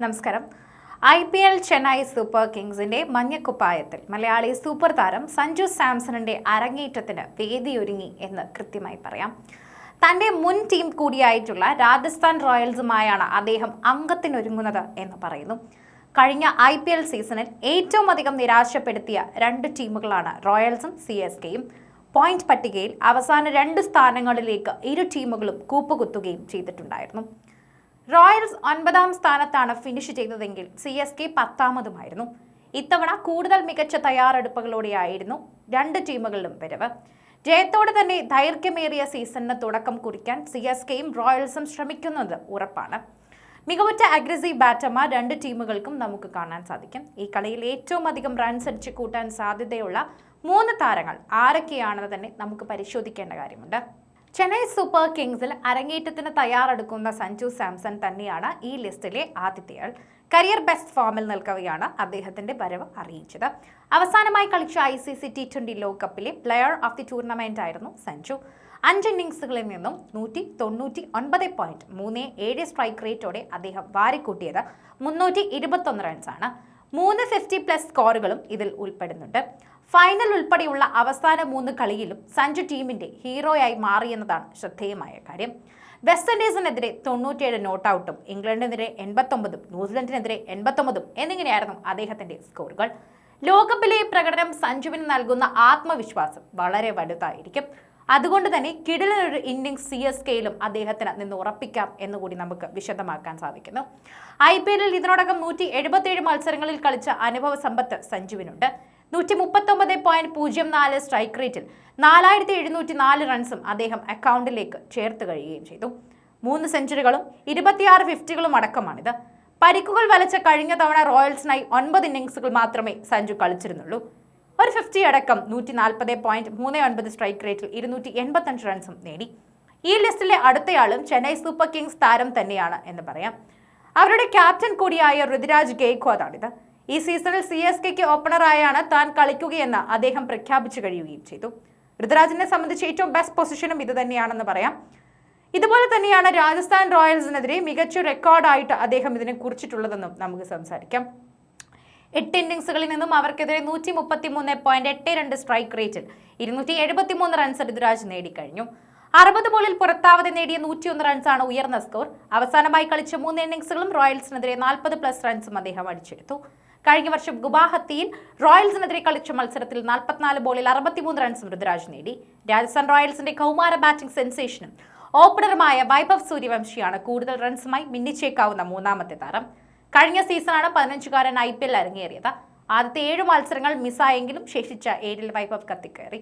നമസ്കാരം. IPL Chennai super കിങ്സിന്റെ മഞ്ഞക്കുപ്പായത്തിൽ മലയാളി സൂപ്പർ താരം സഞ്ജു സാംസണിന്റെ അരങ്ങേറ്റത്തിന് വേദിയൊരുങ്ങി എന്ന് കൃത്യമായി പറയാം. തന്റെ മുൻ ടീം കൂടിയായിട്ടുള്ള രാജസ്ഥാൻ റോയൽസുമായാണ് അദ്ദേഹം അംഗത്തിനൊരുങ്ങുന്നത് എന്ന് പറയുന്നു. കഴിഞ്ഞ IPL സീസണിൽ ഏറ്റവും അധികം നിരാശപ്പെടുത്തിയ രണ്ട് ടീമുകളാണ് റോയൽസും CSKയും. പോയിന്റ് പട്ടികയിൽ അവസാന 2 സ്ഥാനങ്ങളിലേക്ക് ഇരു ടീമുകളും കൂപ്പുകുത്തുകയും ചെയ്തിട്ടുണ്ടായിരുന്നു. റോയൽസ് 9ാം സ്ഥാനത്താണ് ഫിനിഷ് ചെയ്തതെങ്കിൽ CSK 10ാമതുമായിരുന്നു. ഇത്തവണ കൂടുതൽ മികച്ച തയ്യാറെടുപ്പുകളോടെയായിരുന്നു രണ്ട് ടീമുകളിലും വരവ്. ജയത്തോടെ തന്നെ ദൈർഘ്യമേറിയ സീസണിന് തുടക്കം കുറിക്കാൻ CSKയും റോയൽസും ശ്രമിക്കുന്നത് ഉറപ്പാണ്. മികവുറ്റ അഗ്രസീവ് ബാറ്റർമാർ രണ്ട് ടീമുകൾക്കും നമുക്ക് കാണാൻ സാധിക്കും. ഈ കളിയിൽ ഏറ്റവും അധികം റൺസ് അടിച്ചു കൂട്ടാൻ സാധ്യതയുള്ള 3 താരങ്ങൾ ആരൊക്കെയാണെന്ന് തന്നെ നമുക്ക് പരിശോധിക്കേണ്ട കാര്യമുണ്ട്. ചെന്നൈ സൂപ്പർ കിങ്സിൽ അരങ്ങേറ്റത്തിന് തയ്യാറെടുക്കുന്ന സഞ്ജു സാംസൺ തന്നെയാണ് ഈ ലിസ്റ്റിലെ ആദ്യത്തെയാൾ. കരിയർ ബെസ്റ്റ് ഫോമിൽ നിൽക്കവെയാണ് അദ്ദേഹത്തിന്റെ വരവ് അറിയിച്ചത്. അവസാനമായി കളിച്ച ICC T20 ലോകകപ്പിലെ പ്ലെയർ ഓഫ് ദി ടൂർണമെന്റ് ആയിരുന്നു സഞ്ജു. 5 ഇന്നിംഗ്സുകളിൽ നിന്നും 199.37 സ്ട്രൈക്ക് റേറ്റോടെ അദ്ദേഹം വാരിക്കൂട്ടിയത് 321 റൺസാണ്. 3 50+ സ്കോറുകളും ഇതിൽ ഉൾപ്പെടുന്നുണ്ട്. ഫൈനൽ ഉൾപ്പെടെയുള്ള അവസാന 3 കളിയിലും സഞ്ജു ടീമിന്റെ ഹീറോയായി മാറിയെന്നതാണ് ശ്രദ്ധേയമായ കാര്യം. വെസ്റ്റ് ഇൻഡീസിനെതിരെ 97 നോട്ട് ഔട്ടും ഇംഗ്ലണ്ടിനെതിരെ 89ഉം ന്യൂസിലൻഡിനെതിരെ 89ഉം എന്നിങ്ങനെയായിരുന്നു അദ്ദേഹത്തിന്റെ സ്കോറുകൾ. ലോകകപ്പിലെ പ്രകടനം സഞ്ജുവിന് നൽകുന്ന ആത്മവിശ്വാസം വളരെ വലുതായിരിക്കും. അതുകൊണ്ട് തന്നെ കിടിലനൊരു ഇന്നിംഗ്സ് CSKയിലും അദ്ദേഹത്തിന് നിന്ന് ഉറപ്പിക്കാം എന്നുകൂടി നമുക്ക് വിശദമാക്കാൻ സാധിക്കുന്നു. IPLൽ ഇതിനോടകം 177 മത്സരങ്ങളിൽ കളിച്ച അനുഭവ സമ്പത്ത് സഞ്ജുവിനുണ്ട്. 139.04 സ്ട്രൈക്ക് റേറ്റിൽ 4704 റൺസും അദ്ദേഹം അക്കൗണ്ടിലേക്ക് ചേർത്ത് കഴിയുകയും ചെയ്തു. 3 സെഞ്ചുറികളും 26 ഫിഫ്റ്റികളും അടക്കമാണിത്. പരിക്കുകൾ വലച്ച കഴിഞ്ഞ തവണ റോയൽസിനായി 9 ഇന്നിംഗ്സുകൾ മാത്രമേ സഞ്ജു കളിച്ചിരുന്നുള്ളൂ. ഒരു 50 അടക്കം 140.39 സ്ട്രൈക്ക് റേറ്റിൽ 285 റൺസും നേടി. ഈ ലിസ്റ്റിലെ അടുത്തയാളും ചെന്നൈ സൂപ്പർ കിങ്സ് താരം തന്നെയാണ് എന്ന് പറയാം. അവരുടെ ക്യാപ്റ്റൻ കൂടിയായ ഋതുരാജ് ഗെയ്ക്വാദാണിത്. ഈ സീസണിൽ CSKയ്ക്ക് ഓപ്പണറായാണ് താൻ കളിക്കുകയെന്ന് അദ്ദേഹം പ്രഖ്യാപിച്ചു കഴിയുകയും ചെയ്തു. ഋതുരാജിനെ സംബന്ധിച്ച് ഏറ്റവും ബെസ്റ്റ് പൊസിഷനും ഇത് തന്നെയാണെന്ന് പറയാം. ഇതുപോലെ തന്നെയാണ് രാജസ്ഥാൻ റോയൽസിനെതിരെ മികച്ച റെക്കോർഡായിട്ട് അദ്ദേഹം ഇതിനെ കുറിച്ചിട്ടുള്ളതെന്നും നമുക്ക് സംസാരിക്കാം. 8 ഇന്നിംഗ്സുകളിൽ നിന്നും അവർക്കെതിരെ 133.82 സ്ട്രൈക്ക് റേറ്റിൽ 273 റൺസ് ഋതുരാജ് നേടിക്കഴിഞ്ഞു. 60 ബോളിൽ പുറത്താവതെ നേടിയ 101 റൺസാണ് ഉയർന്ന സ്കോർ. അവസാനമായി കളിച്ച 3 ഇന്നിംഗ്സുകളും റോയൽസിനെതിരെ 40+ റൺസും അദ്ദേഹം അടിച്ചെടുത്തു. കഴിഞ്ഞ വർഷം ഗുവാഹത്തിയിൽ റോയൽസിനെതിരെ കളിച്ച മത്സരത്തിൽ 44 ബോളിൽ 63 റൺസും ഋതുരാജ് നേടി. രാജസ്ഥാൻ റോയൽസിന്റെ കൗമാര ബാറ്റിംഗ് സെൻസേഷനും ഓപ്പണറുമായ വൈഭവ് സൂര്യവംശിയാണ് കൂടുതൽ റൺസുമായി മിന്നിച്ചേക്കാവുന്ന 3ാമത്തെ താരം. കഴിഞ്ഞ സീസണാണ് 15-കാരൻ IPL അരങ്ങേറിയത്. ആദ്യത്തെ 7 മത്സരങ്ങൾ മിസ്സായെങ്കിലും ശേഷിച്ച 7ൽ വൈഭവ് കത്തിക്കയറി.